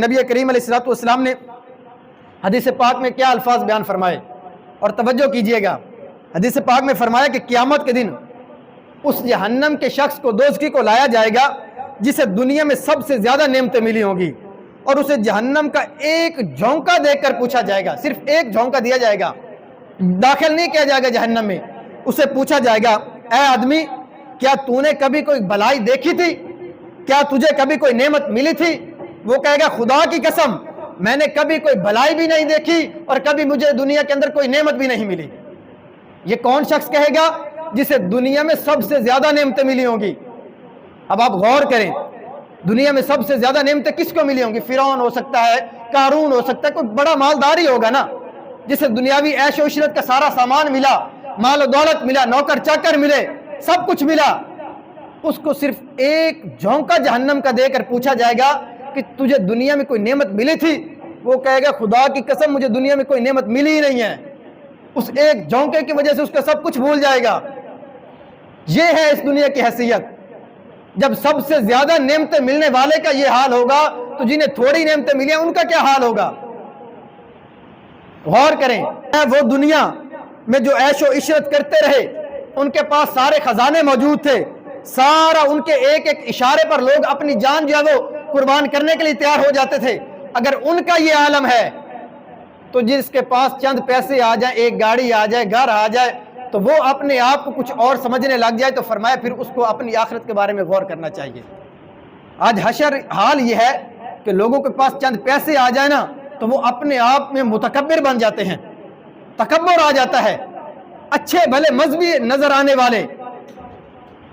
نبی کریم علیہ الصلوۃ والسلام نے حدیث پاک میں کیا الفاظ بیان فرمائے، اور توجہ کیجئے گا۔ حدیث پاک میں فرمایا کہ قیامت کے دن اس جہنم کے شخص کو، دوزخی کو لایا جائے گا جسے دنیا میں سب سے زیادہ نعمتیں ملی ہوں گی، اور اسے جہنم کا ایک جھونکا دے کر پوچھا جائے گا، صرف ایک جھونکا دیا جائے گا، داخل نہیں کیا جائے گا جہنم میں۔ اسے پوچھا جائے گا، اے آدمی کیا تو نے کبھی کوئی بھلائی دیکھی تھی؟ کیا تجھے کبھی کوئی نعمت ملی تھی؟ وہ کہے گا خدا کی قسم میں نے کبھی کوئی بھلائی بھی نہیں دیکھی اور کبھی مجھے دنیا کے اندر کوئی نعمت بھی نہیں ملی۔ یہ کون شخص کہے گا جسے دنیا میں سب سے زیادہ نعمتیں ملی ہوں گی؟ اب آپ غور کریں، دنیا میں سب سے زیادہ نعمتیں کس کو ملی ہوں گی؟ فرعون ہو سکتا ہے، قارون ہو سکتا ہے، کوئی بڑا مالدار ہی ہوگا نا، جسے دنیاوی عیش و عشرت کا سارا سامان ملا، مال و دولت ملا، نوکر چاکر ملے، سب کچھ ملا۔ اس کو صرف ایک جھونکا جہنم کا دے کر پوچھا جائے گا کہ تجھے دنیا میں کوئی نعمت ملی تھی؟ وہ کہے گا خدا کی قسم مجھے دنیا میں کوئی نعمت ملی ہی نہیں ہے۔ اس ایک جھونکے کی وجہ سے اس کا سب کچھ بھول جائے گا۔ یہ ہے اس دنیا کی حیثیت۔ جب سب سے زیادہ نعمتیں ملنے والے کا یہ حال ہوگا تو جنہیں تھوڑی نعمتیں ملی ہیں ان کا کیا حال ہوگا؟ غور کریں، وہ دنیا میں جو عیش و عشرت کرتے رہے، ان کے پاس سارے خزانے موجود تھے، سارا ان کے ایک ایک اشارے پر لوگ اپنی جان جو ہے وہ قربان کرنے کے لیے تیار ہو جاتے تھے۔ اگر ان کا یہ عالم ہے تو جس کے پاس چند پیسے آ جائیں، ایک گاڑی آ جائے، گھر آ جائے، تو وہ اپنے آپ کو کچھ اور سمجھنے لگ جائے، تو فرمایا پھر اس کو اپنی آخرت کے بارے میں غور کرنا چاہیے۔ آج حشر حال یہ ہے کہ لوگوں کے پاس چند پیسے آ جائیں نا تو وہ اپنے آپ میں متکبر بن جاتے ہیں، تکبر آ جاتا ہے، اچھے بھلے مذہبی نظر آنے والے،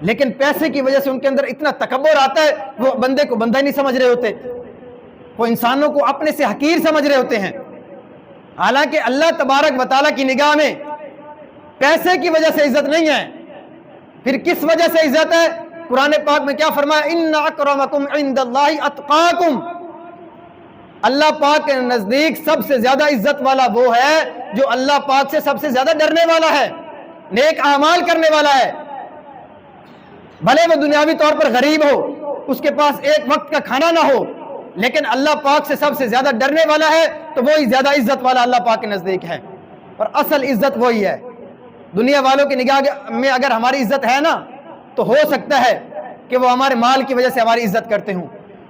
لیکن پیسے کی وجہ سے ان کے اندر اتنا تکبر آتا ہے وہ بندے کو بندہ ہی نہیں سمجھ رہے ہوتے، وہ انسانوں کو اپنے سے حقیر سمجھ رہے ہوتے ہیں۔ حالانکہ اللہ تبارک و تعالیٰ کی نگاہ میں پیسے کی وجہ سے عزت نہیں ہے، پھر کس وجہ سے عزت ہے؟ قرآن پاک میں کیا فرمایا؟ ان اکرمکم عند اللہ اتقاکم، اللہ پاک کے نزدیک سب سے زیادہ عزت والا وہ ہے جو اللہ پاک سے سب سے زیادہ ڈرنے والا ہے، نیک اعمال کرنے والا ہے۔ بھلے وہ دنیاوی طور پر غریب ہو، اس کے پاس ایک وقت کا کھانا نہ ہو، لیکن اللہ پاک سے سب سے زیادہ ڈرنے والا ہے تو وہی زیادہ عزت والا اللہ پاک کے نزدیک ہے، اور اصل عزت وہی ہے۔ دنیا والوں کی نگاہ میں اگر ہماری عزت ہے نا تو ہو سکتا ہے کہ وہ ہمارے مال کی وجہ سے ہماری عزت کرتے ہوں،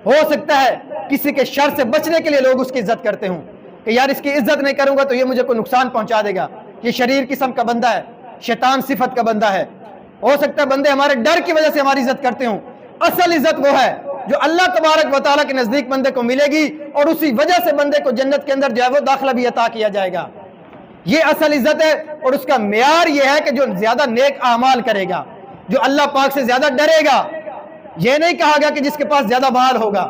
ہو سکتا ہے کسی کے شر سے بچنے کے لیے لوگ اس کی عزت کرتے ہوں کہ یار اس کی عزت نہیں کروں گا تو یہ مجھے کوئی نقصان پہنچا دے گا، یہ شریر قسم کا بندہ ہے، شیطان صفت کا بندہ ہے۔ ہو سکتا ہے بندے ہمارے ڈر کی وجہ سے ہماری عزت کرتے ہوں، اصل عزت وہ ہے جو اللہ تبارک و تعالیٰ کے نزدیک بندے کو ملے گی، اور اسی وجہ سے بندے کو جنت کے اندر جو ہے وہ داخلہ بھی عطا کیا جائے گا۔ یہ اصل عزت ہے، اور اس کا معیار یہ ہے کہ جو زیادہ نیک اعمال کرے گا، جو اللہ پاک سے زیادہ ڈرے گا۔ یہ نہیں کہا گیا کہ جس کے پاس زیادہ مال ہوگا۔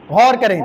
غور کریں۔